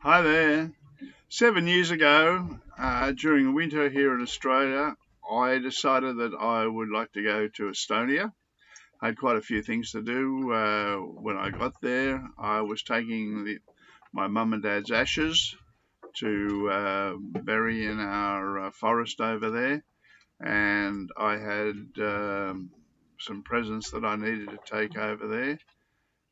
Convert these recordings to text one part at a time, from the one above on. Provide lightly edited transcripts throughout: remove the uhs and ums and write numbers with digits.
Hi there. 7 years ago, during winter here in Australia, I decided that I would like to go to Estonia. I had quite a few things to do. When I got there, I was taking my mum and dad's ashes to bury in our forest over there, and I had some presents that I needed to take over there.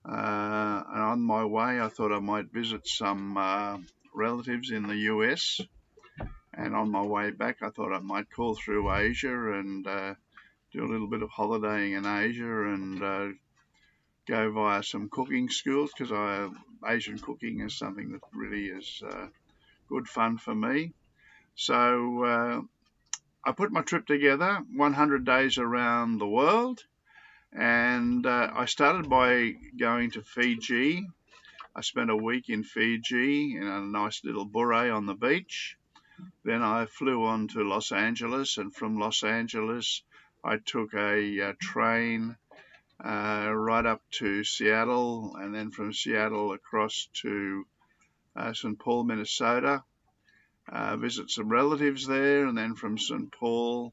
And on my way, I thought I might visit some relatives in the US. And on my way back, I thought I might call through Asia and do a little bit of holidaying in Asia and go via some cooking schools because Asian cooking is something that really is good fun for me. So I put my trip together, 100 days around the world, and I started by going to Fiji. I spent a week in Fiji in a nice little bure on the beach. Then I flew on to Los Angeles, and from Los Angeles, I took a train right up to Seattle, and then from Seattle across to St. Paul, Minnesota, visit some relatives there, and then from St. Paul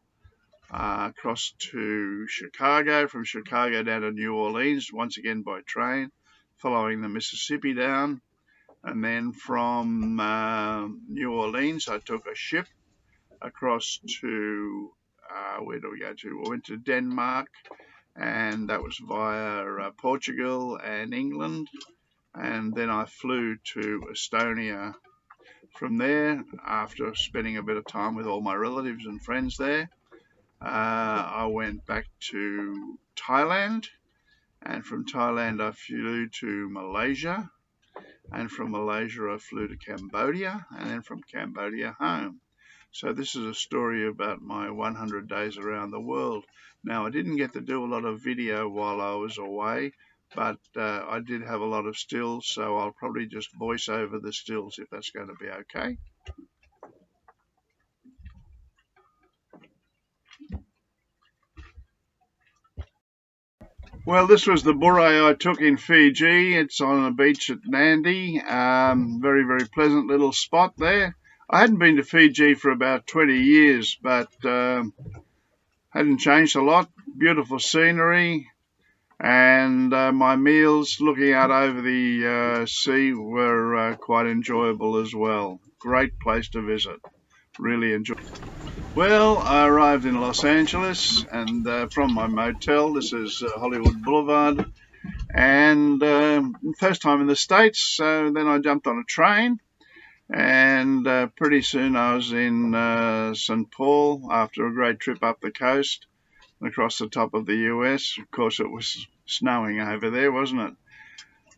across to Chicago, from Chicago down to New Orleans, once again by train, following the Mississippi down. And then from New Orleans, I took a ship across to where do we go to? We went to Denmark, and that was via Portugal and England. And then I flew to Estonia from there after spending a bit of time with all my relatives and friends there. I went back to Thailand, and from Thailand I flew to Malaysia, and from Malaysia I flew to Cambodia, and then from Cambodia home. So this is a story about my 100 days around the world. Now, I didn't get to do a lot of video while I was away, but I did have a lot of stills, so I'll probably just voice over the stills if that's going to be okay. Well, this was the bure I took in Fiji. It's on a beach at Nandi. Very, very pleasant little spot there. I hadn't been to Fiji for about 20 years, but hadn't changed a lot. Beautiful scenery, and my meals looking out over the sea were quite enjoyable as well. Great place to visit. Really enjoyed. Well, I arrived in Los Angeles, and from my motel, this is Hollywood Boulevard, and first time in the States, so then I jumped on a train, and pretty soon I was in St. Paul after a great trip up the coast across the top of the US. Of course, it was snowing over there, wasn't it?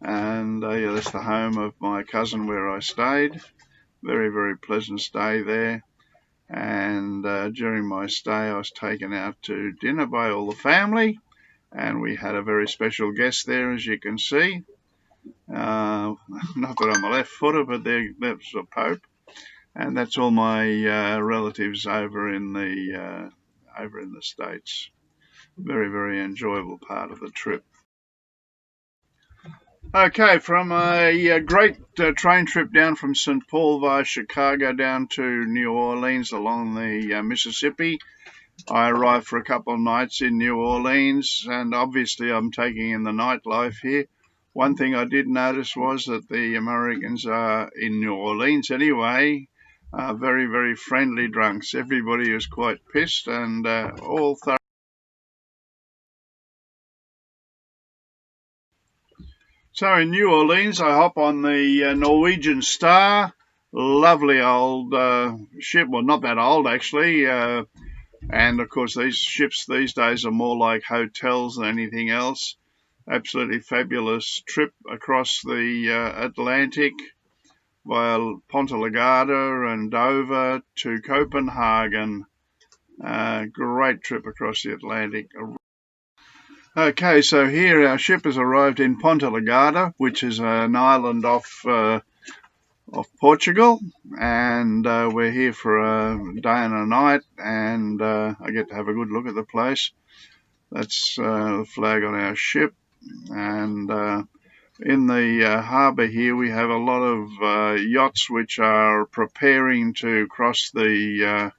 And yeah, that's the home of my cousin where I stayed. Very, very pleasant stay there. And during my stay, I was taken out to dinner by all the family, and we had a very special guest there, as you can see. Not that I'm a left footer, but that's the Pope, and that's all my relatives over in the States. Very, very enjoyable part of the trip. Okay, from a great train trip down from St. Paul via Chicago down to New Orleans along the Mississippi. I arrived for a couple of nights in New Orleans, and obviously I'm taking in the nightlife here. One thing I did notice was that the Americans are, in New Orleans anyway, very, very friendly drunks. Everybody is quite pissed and all thorough. So in New Orleans, I hop on the Norwegian Star. Lovely old ship. Well, not that old actually. And of course, these ships these days are more like hotels than anything else. Absolutely fabulous trip across the Atlantic via Ponta Lagada and Dover to Copenhagen. Great trip across the Atlantic. Okay, so here our ship has arrived in Ponta Lagada, which is an island off Portugal, and we're here for a day and a night, and I get to have a good look at the place. That's the flag on our ship, and In the harbour here, we have a lot of yachts which are preparing to cross the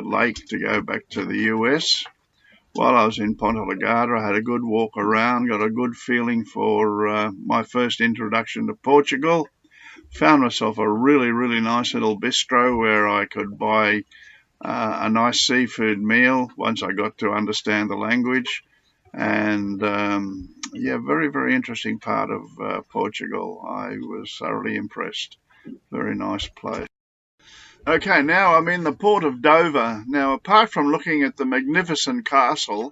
lake to go back to the US. While I was in Ponta Lagada, I had a good walk around, got a good feeling for my first introduction to Portugal. Found myself a really, really nice little bistro where I could buy a nice seafood meal once I got to understand the language. And yeah, very, very interesting part of Portugal. I was thoroughly impressed. Very nice place. Okay, now I'm in the port of Dover. Now, apart from looking at the magnificent castle,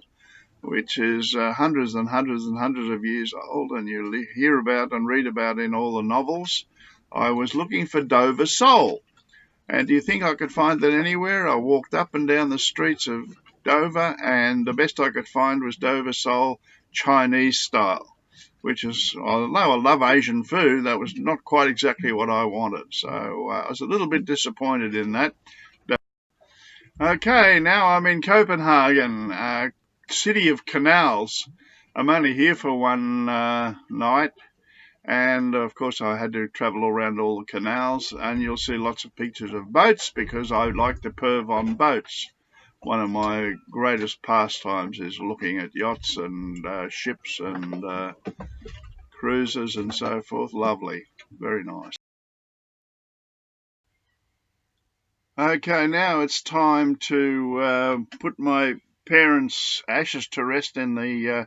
which is hundreds and hundreds and hundreds of years old, and you hear about and read about in all the novels, I was looking for Dover sole. And do you think I could find that anywhere? I walked up and down the streets of Dover, and the best I could find was Dover sole Chinese style, which is, although I love Asian food, that was not quite exactly what I wanted. So I was a little bit disappointed in that. Okay, now I'm in Copenhagen, city of canals. I'm only here for one night. And of course, I had to travel around all the canals, and you'll see lots of pictures of boats because I like to perv on boats. One of my greatest pastimes is looking at yachts and ships and cruises and so forth. Lovely, very nice. Okay, now it's time to put my parents' ashes to rest in the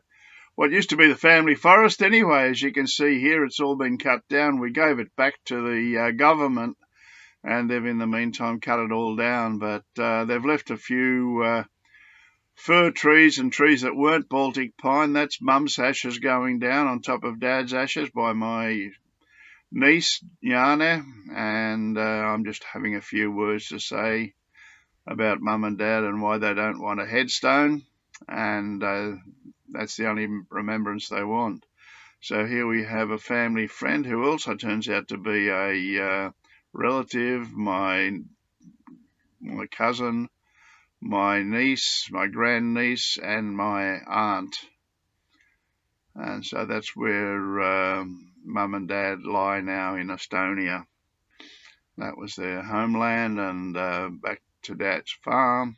what used to be the family forest anyway. As you can see here, it's all been cut down. We gave it back to the government, and they've in the meantime cut it all down. But they've left a few fir trees and trees that weren't Baltic pine. That's Mum's ashes going down on top of Dad's ashes by my niece, Jana. And I'm just having a few words to say about Mum and Dad and why they don't want a headstone. And that's the only remembrance they want. So here we have a family friend who also turns out to be a relative, my cousin, my niece, my grandniece, and my aunt. And so that's where Mum and Dad lie now in Estonia. That was their homeland, and back to Dad's farm.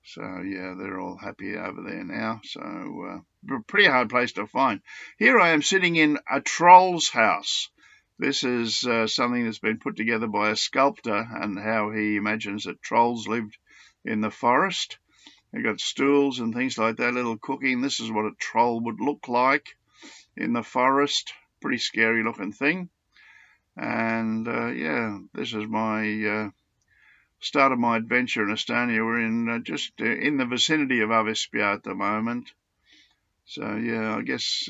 So yeah, they're all happy over there now. So pretty hard place to find. Here I am sitting in a troll's house. This is something that's been put together by a sculptor and how he imagines that trolls lived in the forest. They've got stools and things like that, little cooking. This is what a troll would look like in the forest. Pretty scary looking thing. And yeah, this is my start of my adventure in Estonia. We're in just in the vicinity of Avispia at the moment. So yeah, I guess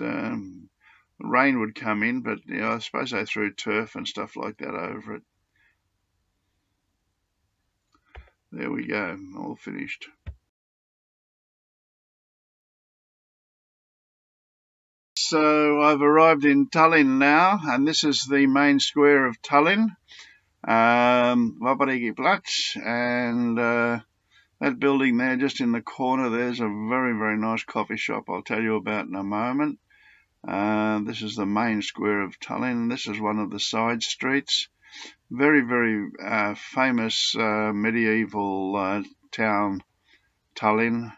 rain would come in, but I suppose they threw turf and stuff like that over it. There we go, all finished. So I've arrived in Tallinn now, and this is the main square of Tallinn, Vabariigi Plats, and that building there just in the corner, there's a very, very nice coffee shop I'll tell you about in a moment. This is the main square of Tallinn. This is one of the side streets. Very, very famous medieval town, Tallinn.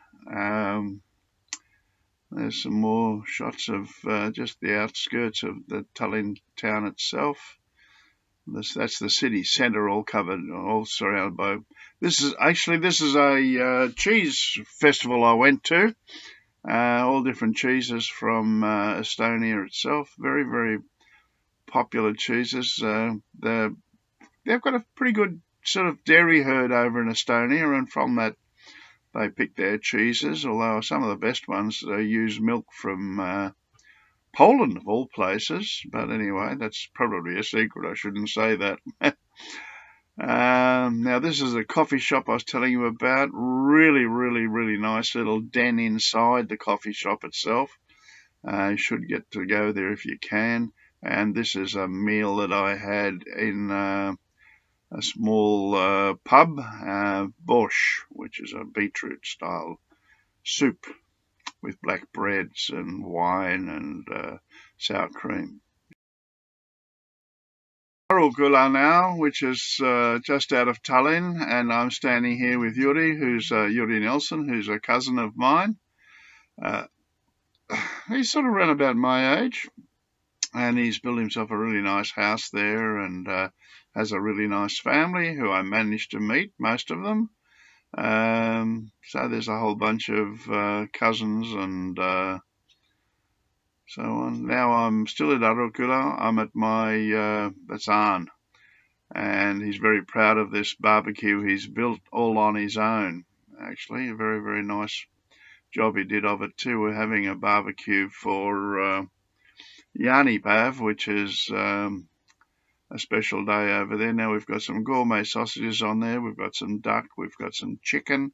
There's some more shots of just the outskirts of the Tallinn town itself. That's the city centre, all covered, all surrounded by. This is a cheese festival I went to. All different cheeses from Estonia itself. Very, very popular cheeses. They've got a pretty good sort of dairy herd over in Estonia, and from that they pick their cheeses, although some of the best ones use milk from Poland, of all places. But anyway, that's probably a secret. I shouldn't say that. Now, this is a coffee shop I was telling you about. Really, really, really nice little den inside the coffee shop itself. You should get to go there if you can. And this is a meal that I had in a small pub, borscht, which is a beetroot style soup. with black breads and wine and sour cream. Arugula now, which is just out of Tallinn, and I'm standing here with Yuri, who's Yuri Nelson, who's a cousin of mine. Uh, he's sort of around about my age, and he's built himself a really nice house there, and has a really nice family who I managed to meet, most of them. So there's a whole bunch of cousins and so on. Now I'm still at Arukula. I'm at my that's Arn, and he's very proud of this barbecue he's built all on his own. Actually, a very, very nice job he did of it too. We're having a barbecue for Pav, which is a special day over there. Now we've got some gourmet sausages on there. We've got some duck. We've got some chicken.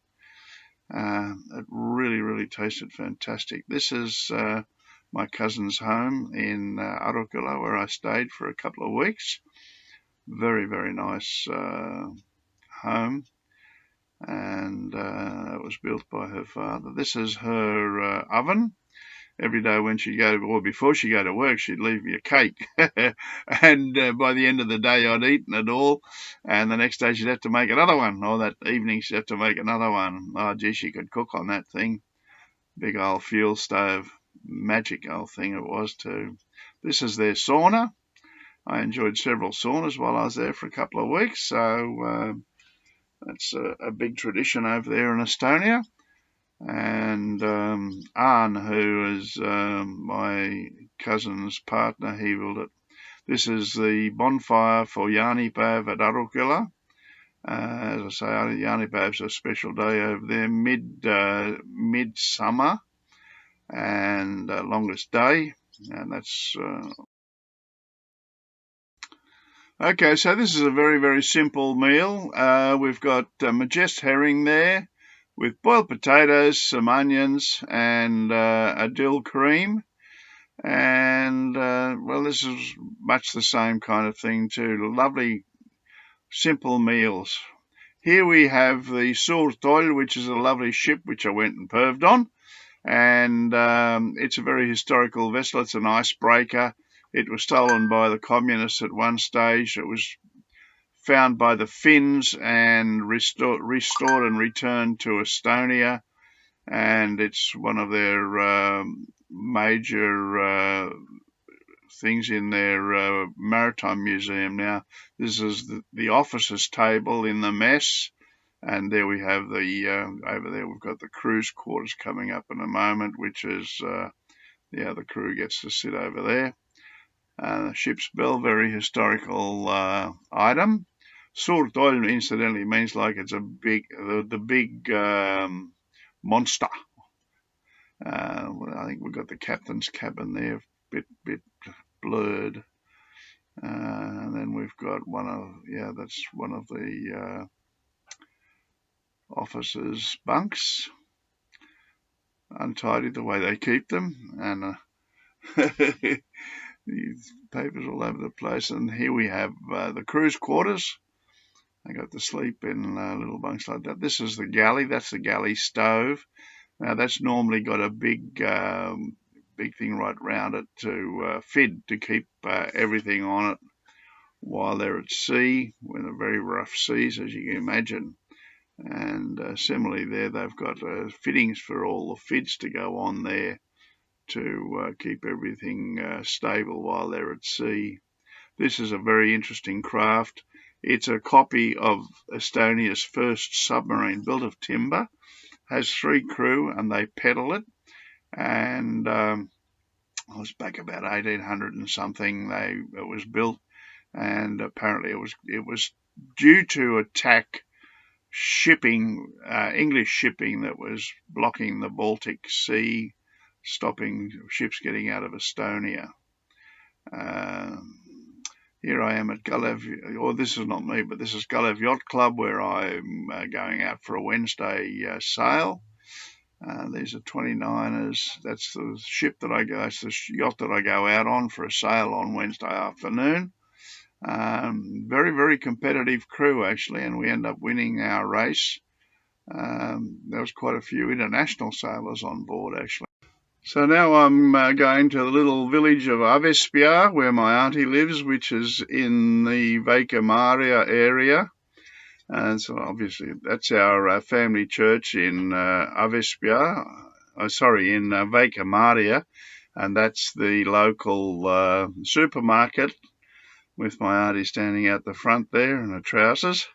It really, really tasted fantastic. This is my cousin's home in Arukula, where I stayed for a couple of weeks. Very, very nice home, and it was built by her father. This is her oven. Every day when she'd go, or before she go to work, she'd leave me a cake. And by the end of the day, I'd eaten it all. And the next day, she'd have to make another one. Or that evening, she'd have to make another one. Oh, gee, she could cook on that thing. Big old fuel stove. Magic old thing it was, too. This is their sauna. I enjoyed several saunas while I was there for a couple of weeks. So that's a big tradition over there in Estonia. And Arn, who is my cousin's partner, he built it. This is the bonfire for Jaanipäev at Arukila. As I say, Jaanipäev's a special day over there, midsummer, and longest day, and that's okay. So this is a very, very simple meal. We've got Majest herring there, with boiled potatoes, some onions, and a dill cream. And, well, this is much the same kind of thing too. Lovely, simple meals. Here we have the Suurtoll, which is a lovely ship which I went and perved on. And it's a very historical vessel. It's an icebreaker. It was stolen by the communists at one stage. It was found by the Finns and restored and returned to Estonia, and it's one of their major things in their maritime museum now. This is the officers' table in the mess, and there we have the over there we've got the crew's quarters coming up in a moment, which is the crew gets to sit over there. The ship's bell, very historical item. Suurtoll, incidentally, means like it's a big, the big monster. I think we've got the captain's cabin there, bit blurred. And then we've got that's one of the officers' bunks. Untidy the way they keep them, and these papers all over the place. And here we have the crew's quarters. They got to sleep in little bunks like that. This is the galley. That's the galley stove. Now that's normally got a big thing right round it to fid to keep everything on it while they're at sea, when they're very rough seas, as you can imagine. And similarly there, they've got fittings for all the fids to go on there to keep everything stable while they're at sea. This is a very interesting craft. It's a copy of Estonia's first submarine, built of timber, has 3 crew, and they pedal it. And it was back about 1800 and something it was built, and apparently it was due to attack shipping, English shipping that was blocking the Baltic Sea, stopping ships getting out of Estonia. Here I am at Gulev, or this is not me, but this is Gulev Yacht Club, where I'm going out for a Wednesday sail. These are 29ers. That's the ship that that's the yacht that I go out on for a sail on Wednesday afternoon. Very, very competitive crew, actually, and we end up winning our race. There was quite a few international sailors on board, actually. So now I'm going to the little village of Avespia, where my auntie lives, which is in the Vecchia Maria area. And so obviously that's our family church in Avespia, in Vecchia Maria, and that's the local supermarket with my auntie standing out the front there in her trousers.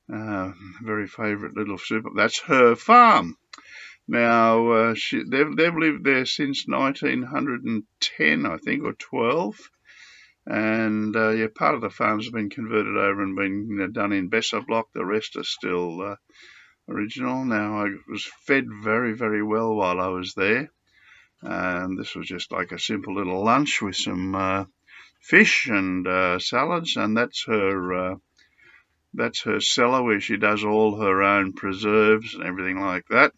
Very favourite little super. That's her farm. Now they've lived there since 1910, I think, or 12, and part of the farms have been converted over and been done in Besser block. The rest are still original. Now I was fed very, very well while I was there, and this was just like a simple little lunch with some fish and salads, and that's her cellar where she does all her own preserves and everything like that.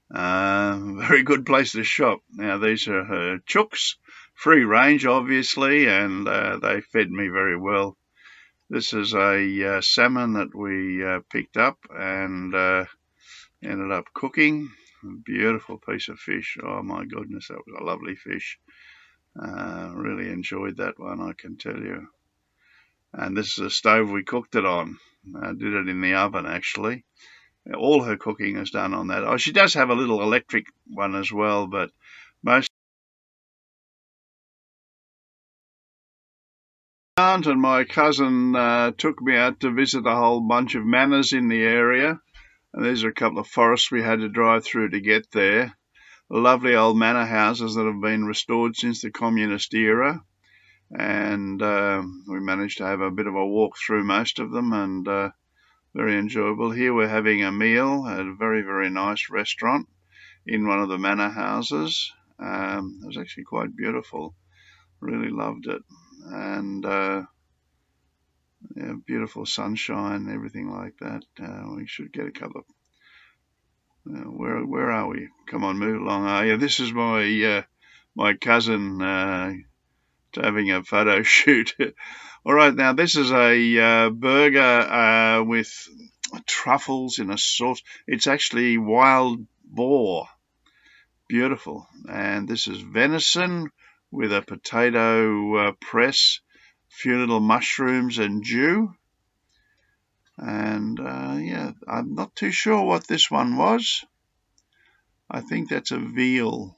Very good place to shop. Now these are her chooks, free range obviously, and they fed me very well. This is a salmon that we picked up and ended up cooking. A beautiful piece of fish. Oh my goodness, that was a lovely fish. Really enjoyed that one, I can tell you. And this is the stove we cooked it on. I did it in the oven actually. All her cooking is done on that. Oh, she does have a little electric one as well, but most. My aunt and my cousin took me out to visit a whole bunch of manors in the area. And these are a couple of forests we had to drive through to get there. Lovely old manor houses that have been restored since the communist era. And we managed to have a bit of a walk through most of them, and very enjoyable. Here we're having a meal at a very, very nice restaurant in one of the manor houses. It was actually quite beautiful. Really loved it. And beautiful sunshine, everything like that. We should get a couple of. Where are we? Come on, move along. Oh, yeah, this is my cousin having a photo shoot. All right, now this is a burger with truffles in a sauce. It's actually wild boar. Beautiful. And this is venison with a potato press, a few little mushrooms and dew. And I'm not too sure what this one was. I think that's a veal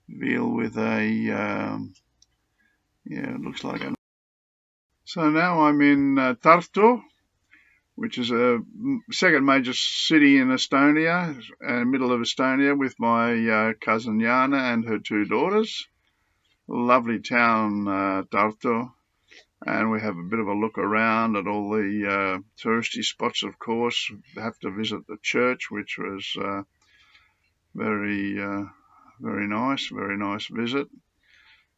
with a it looks like a. So now I'm in Tartu, which is a second major city in Estonia, middle of Estonia, with my cousin Jana and her two daughters. Lovely town, Tartu. And we have a bit of a look around at all the touristy spots, of course. We have to visit the church, which was very nice visit.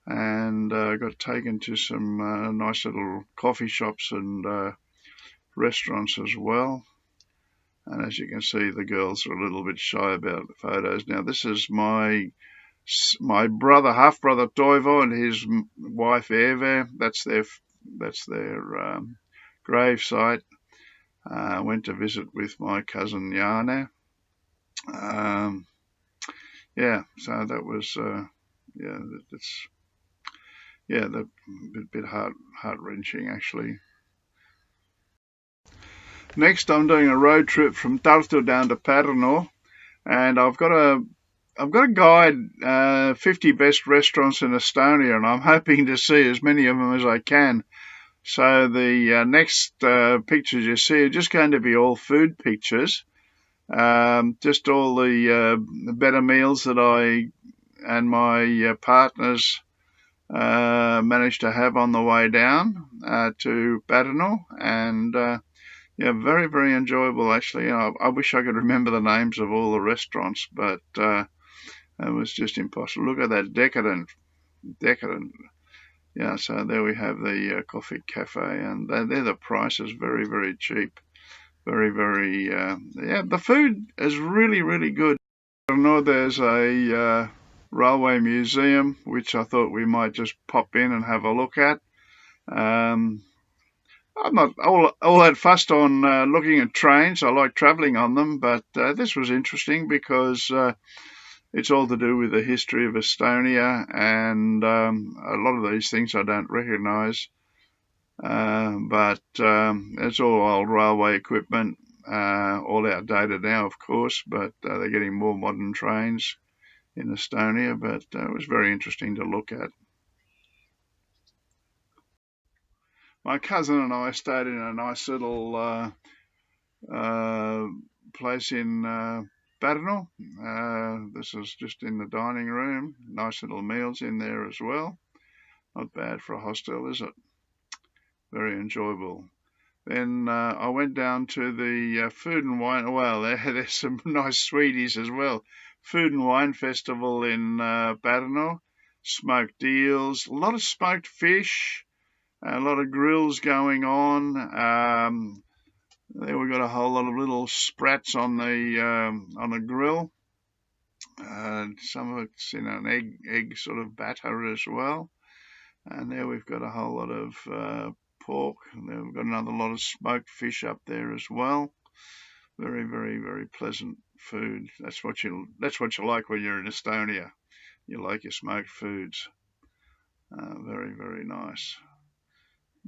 And got taken to some nice little coffee shops and restaurants as well. And as you can see, the girls are a little bit shy about the photos. Now, this is my brother, half brother Toivo, and his wife Eva. That's their grave site. Went to visit with my cousin Jana. So that was a bit heart wrenching actually. Next, I'm doing a road trip from Tartu down to Pärnu, and I've got a guide, 50 best restaurants in Estonia, and I'm hoping to see as many of them as I can. So the next pictures you see are just going to be all food pictures, just all the better meals that I and my partners managed to have on the way down to Pärnu, and very, very enjoyable actually. I wish I could remember the names of all the restaurants, but it was just impossible. Look at that decadent. Yeah, so there we have the coffee cafe, and they're the prices, very, very cheap. Very, very, the food is really, really good. I know there's a railway museum, which I thought we might just pop in and have a look at. I'm not all that fussed on looking at trains. I like travelling on them, but this was interesting because It's all to do with the history of Estonia, and a lot of these things I don't recognise. But it's all old railway equipment, all outdated now, of course, but they're getting more modern trains in Estonia, but it was very interesting to look at. My cousin and I stayed in a nice little place in Badeno. This was just in the dining room. Nice little meals in there as well. Not bad for a hostel, is it? Very enjoyable. Then I went down to the food and wine. Well, there's some nice sweeties as well. Food and wine festival in Badeno. Smoked eels, a lot of smoked fish, a lot of grills going on. There we got a whole lot of little sprats on the grill. Some of it's in an egg sort of batter as well. And there we've got a whole lot of pork. And then we've got another lot of smoked fish up there as well. Very, very, very pleasant food. That's what you like when you're in Estonia. You like your smoked foods. Very, very nice.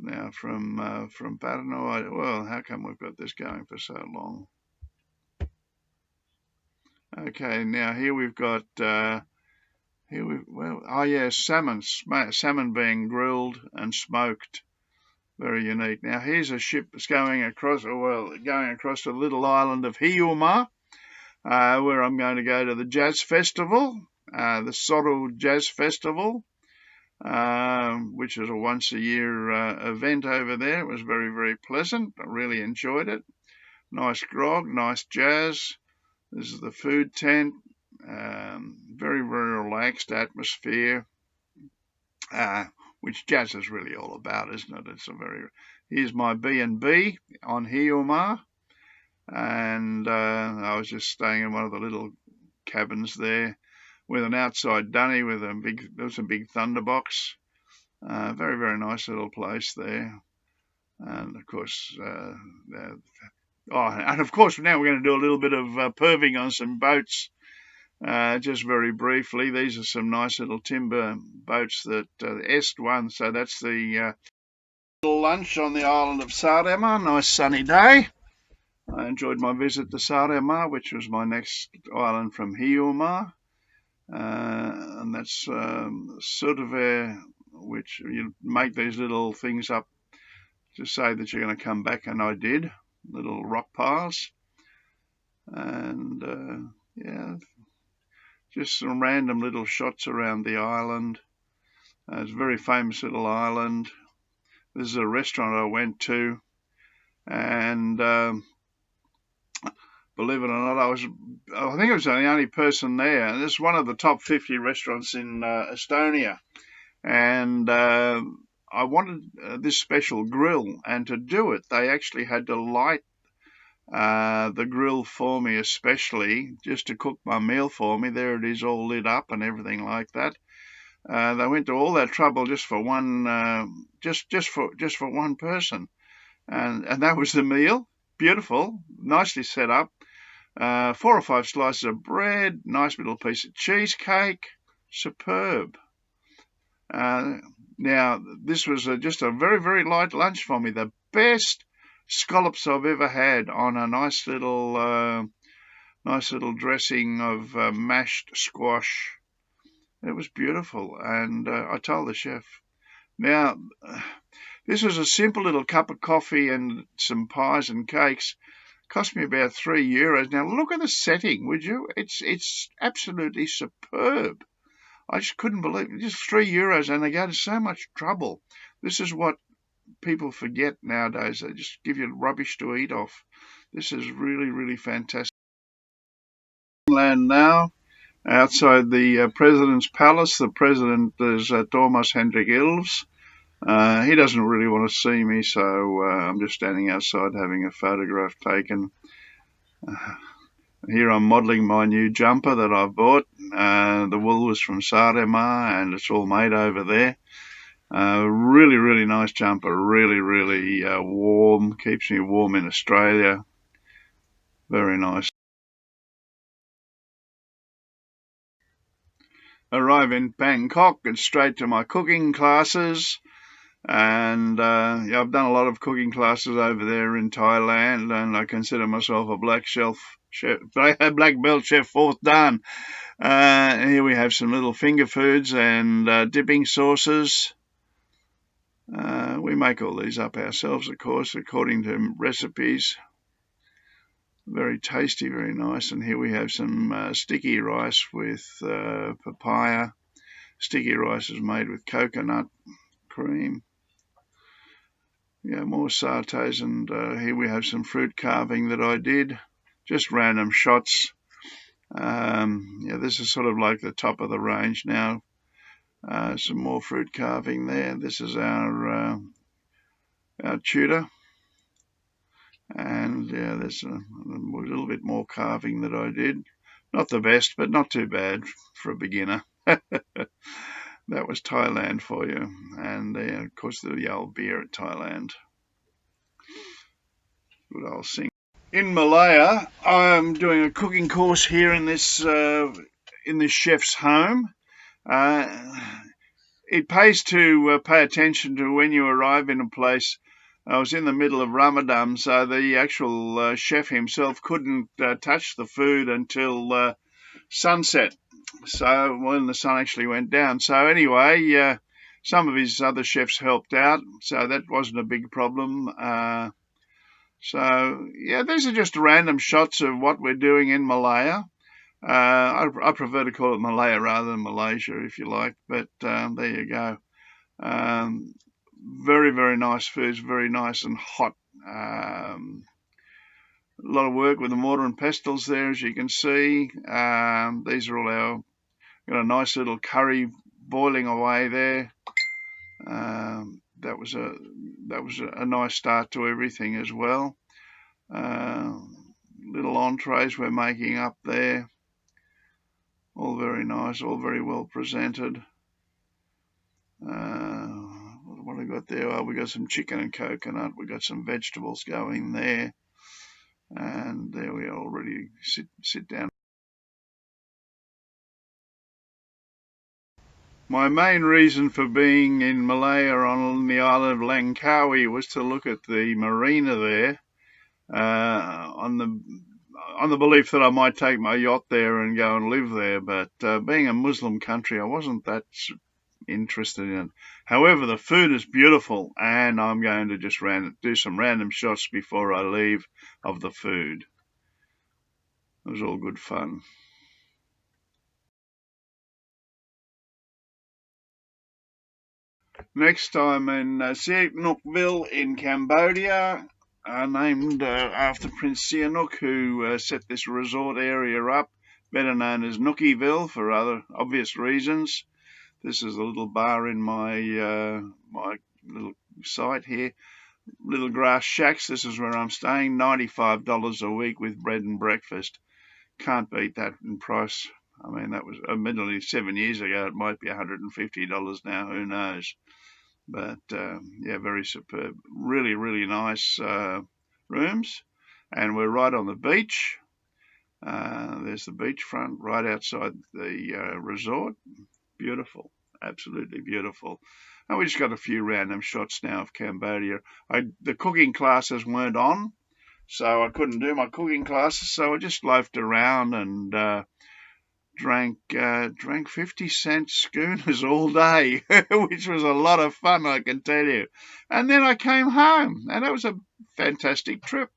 Now from Badeno, well, how come we've got this going for so long? Okay, now here we've got salmon being grilled and smoked. Very unique. Now here's a ship that's going across the little island of Hiiumaa, where I'm going to go to the jazz festival, the Soru Jazz Festival, which is a once-a-year event over there. It was very, very pleasant. I really enjoyed it. Nice grog, nice jazz. This is the food tent. Very, very relaxed atmosphere, which jazz is really all about, isn't it? Here's my B&B on Hiiumaa, and I was just staying in one of the little cabins there with an outside dunny with there was a big thunderbox. Very, very nice little place there. And of course, now we're going to do a little bit of perving on some boats. Just very briefly, these are some nice little timber boats that Est one. So that's the little lunch on the island of Saaremaa. Nice sunny day. I enjoyed my visit to Saaremaa, which was my next island from Hiiumaa. And that's Survey, which you make these little things up to say that you're going to come back, and I did. Little rock piles. And just some random little shots around the island. It's a very famous little island. This is a restaurant I went to, and believe it or not, I think I was the only person there. And this is one of the top 50 restaurants in Estonia, and I wanted this special grill, and to do it, they actually had to light the grill for me, especially just to cook my meal for me. There it is, all lit up and everything like that. They went to all that trouble just for one, just for one person, and that was the meal. Beautiful, nicely set up. 4 or 5 slices of bread, nice little piece of cheesecake, superb. Now this was just a very, very light lunch for me. The best scallops I've ever had on a nice little dressing of mashed squash. It was beautiful, and I told the chef. Now, this was a simple little cup of coffee and some pies and cakes. Cost me about €3. Now look at the setting, would you? It's absolutely superb. I just couldn't believe it. Just €3, and they go to so much trouble. This is what people forget nowadays. They just give you rubbish to eat off. This is really, really fantastic. Land now, outside the President's Palace. The President is Thomas Hendrik Ilves. He doesn't really want to see me, so I'm just standing outside having a photograph taken. Here I'm modelling my new jumper that I've bought. The wool was from Saaremaa, and it's all made over there. Really, really nice jumper. Really, really warm. Keeps me warm in Australia. Very nice. arrive in Bangkok and straight to my cooking classes. And yeah, I've done a lot of cooking classes over there in Thailand, and I consider myself a black belt chef, fourth dan. Here we have some little finger foods and dipping sauces. We make all these up ourselves, of course, according to recipes. Very tasty, very nice. And here we have some sticky rice with papaya. Sticky rice is made with coconut cream. Yeah, more sautés, and here we have some fruit carving that I did. Just random shots. Yeah, this is sort of like the top of the range now. Some more fruit carving there. This is our tutor. And yeah, there's a little bit more carving that I did. Not the best, but not too bad for a beginner. That was Thailand for you. And of course, the old beer at Thailand. Good old sing. In Malaya, I'm doing a cooking course here in this chef's home. It pays to pay attention to when you arrive in a place. I was in the middle of Ramadan, so the actual chef himself couldn't touch the food until sunset. So when the sun actually went down. So anyway, some of his other chefs helped out, so that wasn't a big problem. So yeah, these are just random shots of what we're doing in Malaya. I prefer to call it Malaya rather than Malaysia, if you like, but there you go. Very, very nice foods, very nice and hot. A lot of work with the mortar and pestles there, as you can see. These are all got a nice little curry boiling away there. That was a nice start to everything as well. Little entrees we're making up there. All very nice, all very well presented. What have we got there? Oh, we got some chicken and coconut. We got some vegetables going there. And there we already sit down. My main reason for being in Malaya on the island of Langkawi was to look at the marina there, on the belief that I might take my yacht there and go and live there. But being a Muslim country, I wasn't that interested in it. However, the food is beautiful, and I'm going to just do some random shots before I leave of the food. It was all good fun. Next time in Sihanoukville in Cambodia, named after Prince Sihanouk, who set this resort area up, better known as Nookieville for other obvious reasons. This is a little bar in my my little site here. Little grass shacks. This is where I'm staying. $95 a week with bread and breakfast. Can't beat that in price. I mean, that was admittedly 7 years ago. It might be $150 now. Who knows? But yeah, very superb. Really, really nice rooms. And we're right on the beach. There's the beachfront right outside the resort. Beautiful. Absolutely beautiful. And we just got a few random shots now of Cambodia. The cooking classes weren't on, so I couldn't do my cooking classes. So I just loafed around and drank 50-cent schooners all day, which was a lot of fun, I can tell you. And then I came home, and it was a fantastic trip.